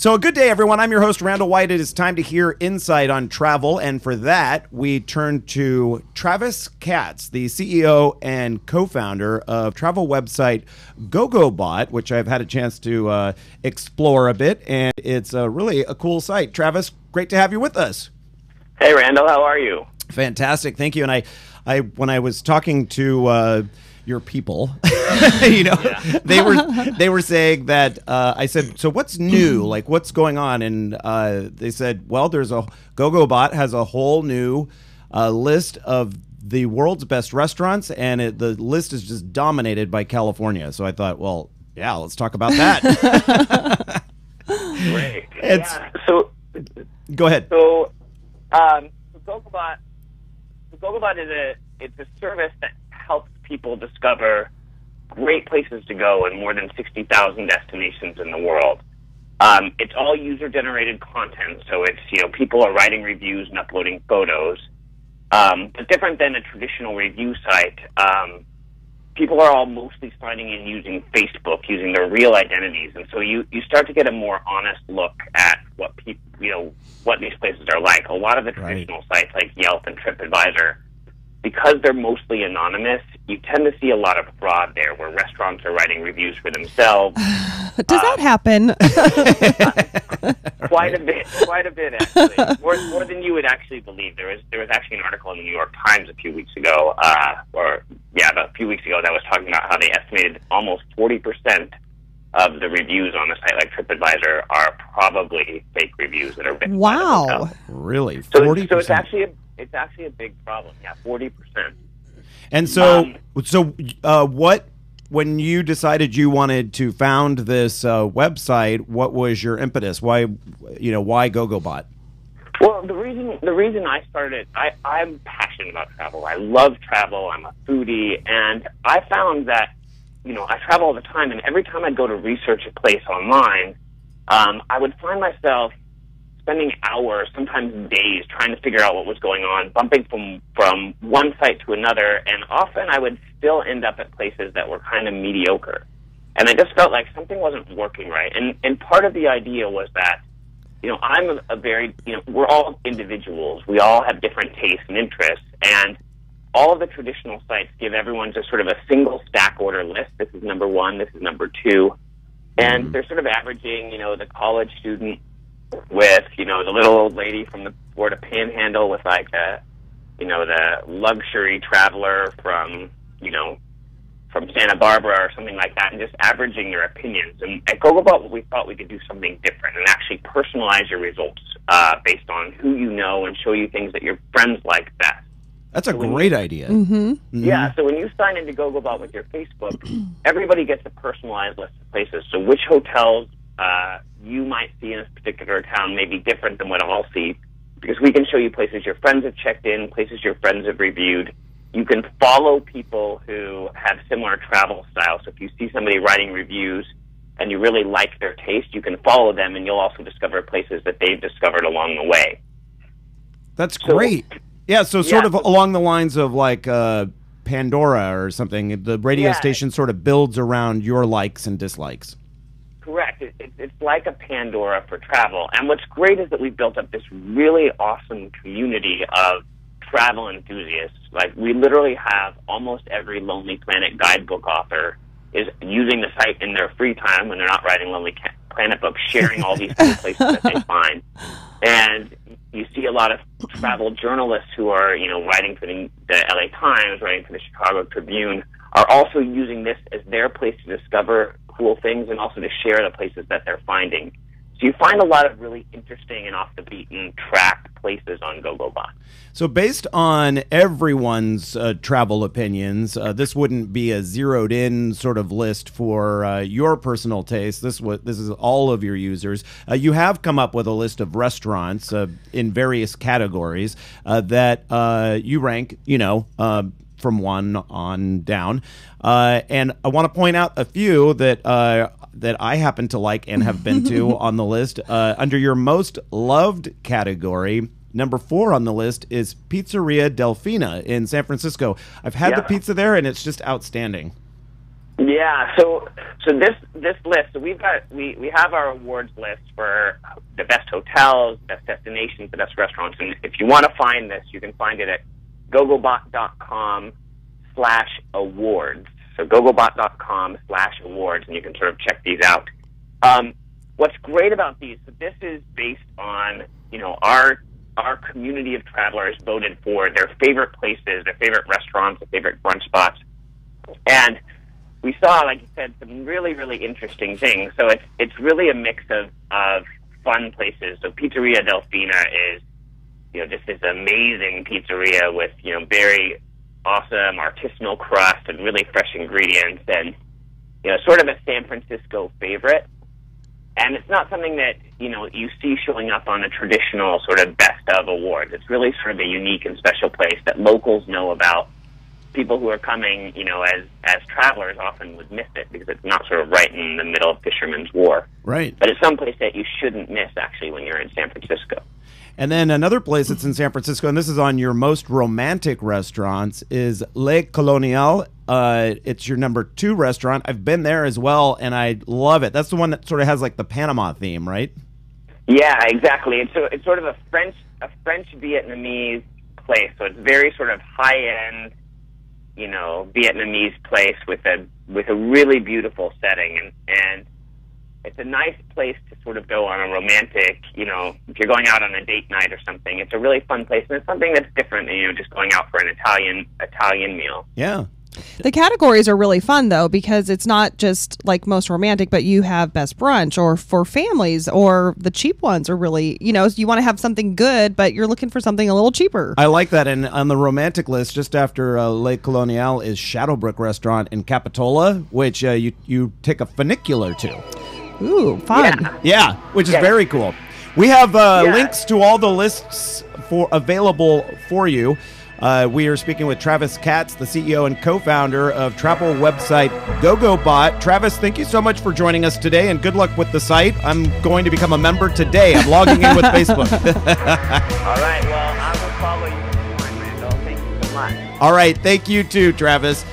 So a good day, everyone. I'm your host, Randall White. It is time to hear insight on travel. And for that, we turn to Travis Katz, the CEO and co-founder of travel website GoGoBot, which I've had a chance to explore a bit. And it's really a cool site. Travis, great to have you with us. Hey, Randall. How are you? Fantastic. Thank you. And I when I was talking to your people, they were saying that I said, so what's new? Like, what's going on? And they said, well, GoGoBot has a whole new list of the world's best restaurants, and the list is just dominated by California. So I thought, well, yeah, let's talk about that. Great. So go ahead. So GoGoBot is a service that helps people discover great places to go in more than 60,000 destinations in the world. It's all user-generated content, so it's people are writing reviews and uploading photos. But different than a traditional review site, people are all mostly signing in using Facebook, using their real identities, and so you start to get a more honest look at what what these places are like. A lot of the traditional sites like Yelp and TripAdvisor, because they're mostly anonymous, you tend to see a lot of fraud there, where restaurants are writing reviews for themselves. Does that happen? Quite a bit, actually. More than you would actually believe. There was actually an article in the New York Times a few weeks ago, about a few weeks ago, that was talking about how they estimated almost 40% of the reviews on a site like TripAdvisor are probably fake reviews that are written. Wow. Really? 40%? So it's actually a big problem. Yeah, 40%. And so, what? When you decided you wanted to found this website, what was your impetus? Why GoGoBot? Well, the reason I started, I'm passionate about travel. I love travel. I'm a foodie, and I found that I travel all the time, and every time I'd go to research a place online, I would find myself spending hours, sometimes days, trying to figure out what was going on, bumping from one site to another, and often I would still end up at places that were kind of mediocre. And I just felt like something wasn't working right. And part of the idea was that, I'm a very, we're all individuals. We all have different tastes and interests, and all of the traditional sites give everyone just sort of a single stack order list. This is number one, this is number two. And they're sort of averaging, the college student with, the little old lady from the Florida Panhandle with the luxury traveler from Santa Barbara or something like that, and just averaging their opinions. And at GoGoBot, we thought we could do something different and actually personalize your results based on who you know and show you things that your friends like best. That's a great idea. Mm-hmm. Mm-hmm. Yeah, so when you sign into GoGoBot with your Facebook, everybody gets a personalized list of places. So which hotels you might see in this particular town may be different than what I'll see, because we can show you places your friends have checked in, places your friends have reviewed. You can follow people who have similar travel styles. So if you see somebody writing reviews and you really like their taste, you can follow them, and you'll also discover places that they've discovered along the way. That's great. Yeah, so sort of along the lines of like Pandora or something, the radio station sort of builds around your likes and dislikes. Correct. It's like a Pandora for travel. And what's great is that we've built up this really awesome community of travel enthusiasts. Like, we literally have almost every Lonely Planet guidebook author is using the site in their free time when they're not writing Lonely Planet books, sharing all these cool places that they find. And you see a lot of travel journalists who are, writing for the LA Times, writing for the Chicago Tribune, are also using this as their place to discover cool things and also to share the places that they're finding. So you find a lot of really interesting and off-the-beaten track places on GoGoBot. So based on everyone's travel opinions, this wouldn't be a zeroed-in sort of list for your personal taste. This is all of your users. You have come up with a list of restaurants in various categories that you rank, from 1 on down. And I want to point out a few that I happen to like and have been to on the list. Under your most loved category, number 4 on the list is Pizzeria Delfina in San Francisco. I've had the pizza there, and it's just outstanding. Yeah, so this list. So we have our awards list for the best hotels, best destinations, the best restaurants. And if you want to find this, you can find it at gogobot.com/awards. So gogobot.com/awards, and you can sort of check these out. What's great about these? So this is based on our community of travelers voted for their favorite places, their favorite restaurants, their favorite brunch spots, and we saw, like you said, some really, really interesting things. So it's really a mix of fun places. So Pizzeria Delfina is, just this amazing pizzeria with, very awesome artisanal crust and really fresh ingredients, and, sort of a San Francisco favorite. And it's not something that, you see showing up on a traditional sort of best of awards. It's really sort of a unique and special place that locals know about. People who are coming, as travelers often would miss it because it's not sort of right in the middle of Fisherman's Wharf. Right. But it's someplace that you shouldn't miss, actually, when you're in San Francisco. And then another place that's in San Francisco, and this is on your most romantic restaurants, is Le Colonial. It's your number 2 restaurant. I've been there as well, and I love it. That's the one that sort of has like the Panama theme, right? Yeah, exactly. It's sort of a French Vietnamese place. So it's very sort of high-end, Vietnamese place with a really beautiful setting, and it's a nice place to sort of go on a romantic, if you're going out on a date night or something. It's a really fun place, and it's something that's different than just going out for an Italian meal. Yeah. The categories are really fun, though, because it's not just like most romantic, but you have best brunch or for families, or the cheap ones are really, you want to have something good, but you're looking for something a little cheaper. I like that. And on the romantic list, just after Le Colonial is Shadowbrook Restaurant in Capitola, which you take a funicular to. Ooh, fun. Yeah, which is very cool. We have links to all the lists available for you. We are speaking with Travis Katz, the CEO and co-founder of travel website GoGoBot. Travis, thank you so much for joining us today, and good luck with the site. I'm going to become a member today. I'm logging in with Facebook. All right, well, I will follow you online, Randall. Thank you so much. All right, thank you too, Travis.